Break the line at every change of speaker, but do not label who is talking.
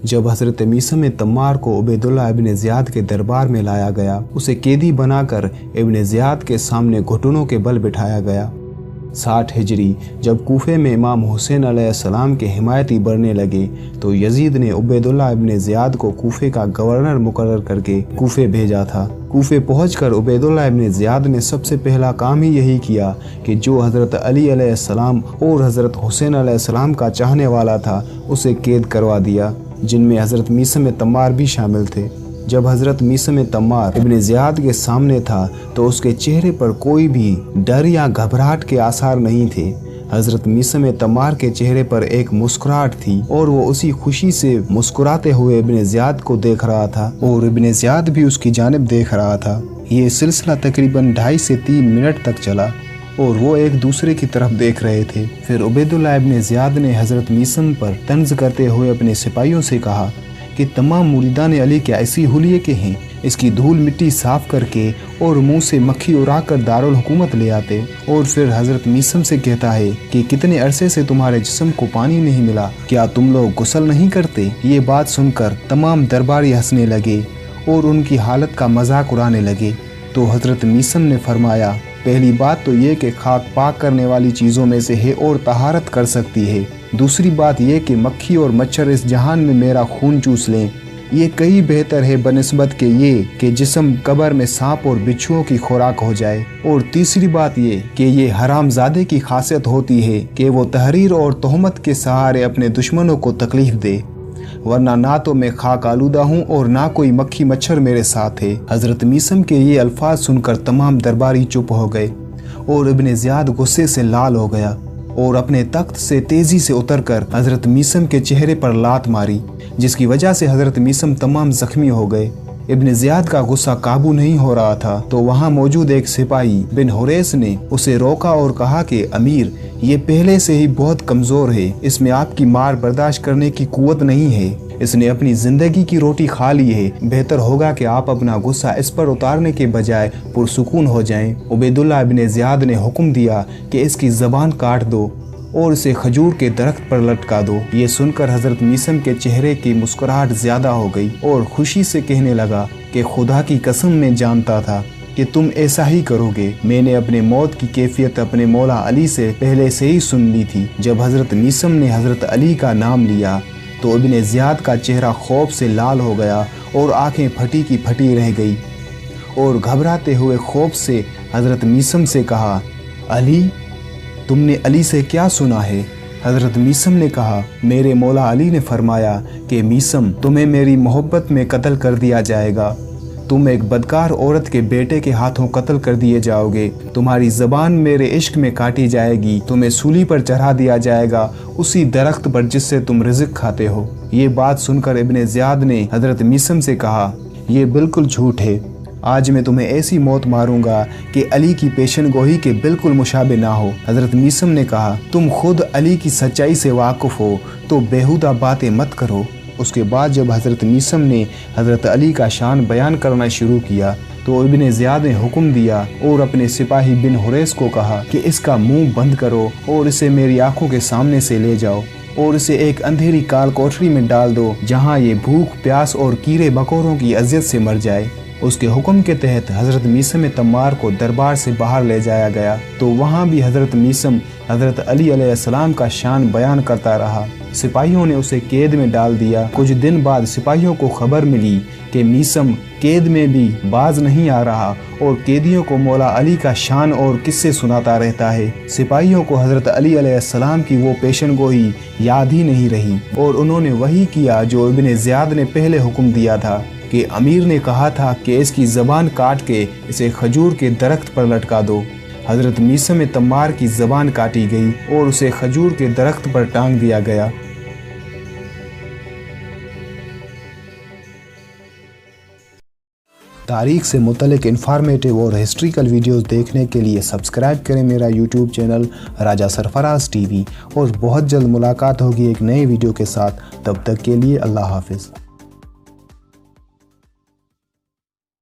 जब हजरत मीसम तम्मार को उबैदुल्लाह इब्न ज़ियाद के दरबार में लाया गया, उसे कैदी बनाकर इब्न ज़ियाद के सामने घुटनों के बल बिठाया गया। 60 हिजरी जब कूफे में इमाम हुसैन अलैहिस्सलाम के हिमायती बढ़ने लगे तो यजीद ने उबैदुल्लाह इब्न ज़ियाद को कूफे का गवर्नर मुकर्रर करके कूफे भेजा था। कूफे पहुंचकर उबैदुल्लाह इब्न ज़ियाद ने सबसे पहला काम ही यही किया कि जो हज़रत अली अलैहिस्सलाम और हज़रत हुसैन अलैहिस्सलाम का चाहने वाला था उसे कैद करवा दिया, जिनमें हज़रत मीसम तम्मार भी शामिल थे। जब हज़रत मीसम तम्मार इब्न ज़ियाद के सामने था तो उसके चेहरे पर कोई भी डर या घबराहट के आसार नहीं थे। हज़रत मीसम तम्मार के चेहरे पर एक मुस्कुराहट थी और वो उसी खुशी से मुस्कुराते हुए इब्न ज़ियाद को देख रहा था और इब्न ज़ियाद भी उसकी जानिब देख रहा था। ये सिलसिला तकरीबन 2.5 से 3 मिनट तक चला और वो एक दूसरे की तरफ देख रहे थे। फिर उबैदुल्लाह इब्न ज़ियाद ने हज़रत मीसम पर तंज करते हुए अपने सिपाहियों से कहा कि तमाम मुरीदान अली क्या ऐसी हुलिये के हैं, इसकी धूल मिट्टी साफ करके और मुंह से मक्खी उड़ाकर दारुल हुकूमत ले आते। और फिर हज़रत मीसम से कहता है कि कितने अरसे से तुम्हारे जिस्म को पानी नहीं मिला, क्या तुम लोग गुस्ल नहीं करते। ये बात सुनकर तमाम दरबारी हंसने लगे और उनकी हालत का मजाक उड़ाने लगे। तो हज़रत मीसम ने फरमाया, पहली बात तो ये कि खाक पाक करने वाली चीज़ों में से है और तहारत कर सकती है। दूसरी बात यह कि मक्खी और मच्छर इस जहान में मेरा खून चूस लें, ये कई बेहतर है बनिस्बत के ये कि जिस्म कब्र में सांप और बिच्छुओं की खुराक हो जाए। और तीसरी बात ये कि ये हरामजादे की खासियत होती है कि वो तहरीर और तोहमत के सहारे अपने दुश्मनों को तकलीफ दे, वरना ना तो मैं खाक आलूदा हूँ और ना कोई मक्खी मच्छर मेरे साथ है। हज़रत मीसम के ये अल्फाज सुनकर तमाम दरबारी चुप हो गए और इब्न ज़ियाद गुस्से से लाल हो गया और अपने तख्त से तेजी से उतरकर हज़रत मीसम के चेहरे पर लात मारी, जिसकी वजह से हज़रत मीसम तमाम जख्मी हो गए। इब्न ज़ियाद का गुस्सा काबू नहीं हो रहा था तो वहाँ मौजूद एक सिपाही बिन हुरैस ने उसे रोका और कहा कि अमीर, ये पहले से ही बहुत कमज़ोर है, इसमें आपकी मार बर्दाश्त करने की कुव्वत नहीं है, इसने अपनी ज़िंदगी की रोटी खा ली है, बेहतर होगा कि आप अपना गुस्सा इस पर उतारने के बजाय पुरसुकून हो जाएं। उबैदुल्लाह इब्न ज़ियाद ने हुक्म दिया कि इसकी ज़बान काट दो और इसे खजूर के दरख्त पर लटका दो। ये सुनकर हज़रत मीसम के चेहरे की मुस्कुराहट ज़्यादा हो गई और खुशी से कहने लगा कि खुदा की कसम मैं जानता था कि तुम ऐसा ही करोगे। मैंने अपने मौत की कैफियत अपने मौला अली से पहले से ही सुन ली थी। जब हज़रत मीसम ने हज़रत अली का नाम लिया तो इब्न ज़ियाद का चेहरा खौफ से लाल हो गया और आंखें फटी की फटी रह गई और घबराते हुए खौफ से हज़रत मीसम से कहा, अली, तुमने अली से क्या सुना है? हज़रत मीसम ने कहा, मेरे मौला अली ने फरमाया कि मीसम, तुम्हें मेरी मोहब्बत में कत्ल कर दिया जाएगा, तुम एक बदकार औरत के बेटे के हाथों कत्ल कर दिए जाओगे, तुम्हारी ज़बान मेरे इश्क में काटी जाएगी, तुम्हें सूली पर चढ़ा दिया जाएगा उसी दरख्त पर जिससे तुम रिज़्क खाते हो। ये बात सुनकर इब्न ज़ियाद ने हज़रत मीसम से कहा, ये बिल्कुल झूठ है, आज मैं तुम्हें ऐसी मौत मारूंगा कि अली की पेशन गोही के बिल्कुल मुशाबे ना हो। हज़रत मीसम ने कहा, तुम खुद अली की सच्चाई से वाकिफ़ हो तो बेहुदा बातें मत करो। उसके बाद जब हज़रत मीसम ने हज़रत अली का शान बयान करना शुरू किया तो इब्न ज़ियाद ने हुक्म दिया और अपने सिपाही बिन हुरैस को कहा कि इसका मुंह बंद करो और इसे मेरी आंखों के सामने से ले जाओ और इसे एक अंधेरी काल कोठरी में डाल दो जहाँ ये भूख प्यास और कीड़े मकोड़ों की अजियत से मर जाए। उसके हुक्म के तहत हज़रत मीसम तम्मार को दरबार से बाहर ले जाया गया तो वहाँ भी हज़रत मीसम हज़रत अली अलैहिस्सलाम का शान बयान करता रहा। सिपाहियों ने उसे कैद में डाल दिया। कुछ दिन बाद सिपाहियों को खबर मिली कि मीसम कैद में भी बाज नहीं आ रहा और कैदियों को मौला अली का शान और किस्से सुनाता रहता है। सिपाहियों को हज़रत अली अलैहिस्सलाम की वो पेशन गोही याद ही नहीं रही और उन्होंने वही किया जो इब्न ज़ियाद ने पहले हुक्म दिया था कि अमीर ने कहा था कि इसकी ज़बान काट के इसे खजूर के दरख्त पर लटका दो। हज़रत मीसम तम्मार की ज़बान काटी गई और उसे खजूर के दरख्त पर टांग दिया गया। तारीख से मुतल्लिक इन्फॉर्मेटिव और हिस्ट्रिकल वीडियोस देखने के लिए सब्सक्राइब करें मेरा यूट्यूब चैनल राजा सरफराज टीवी और बहुत जल्द मुलाकात होगी एक नए वीडियो के साथ। तब तक के लिए अल्लाह हाफिज़।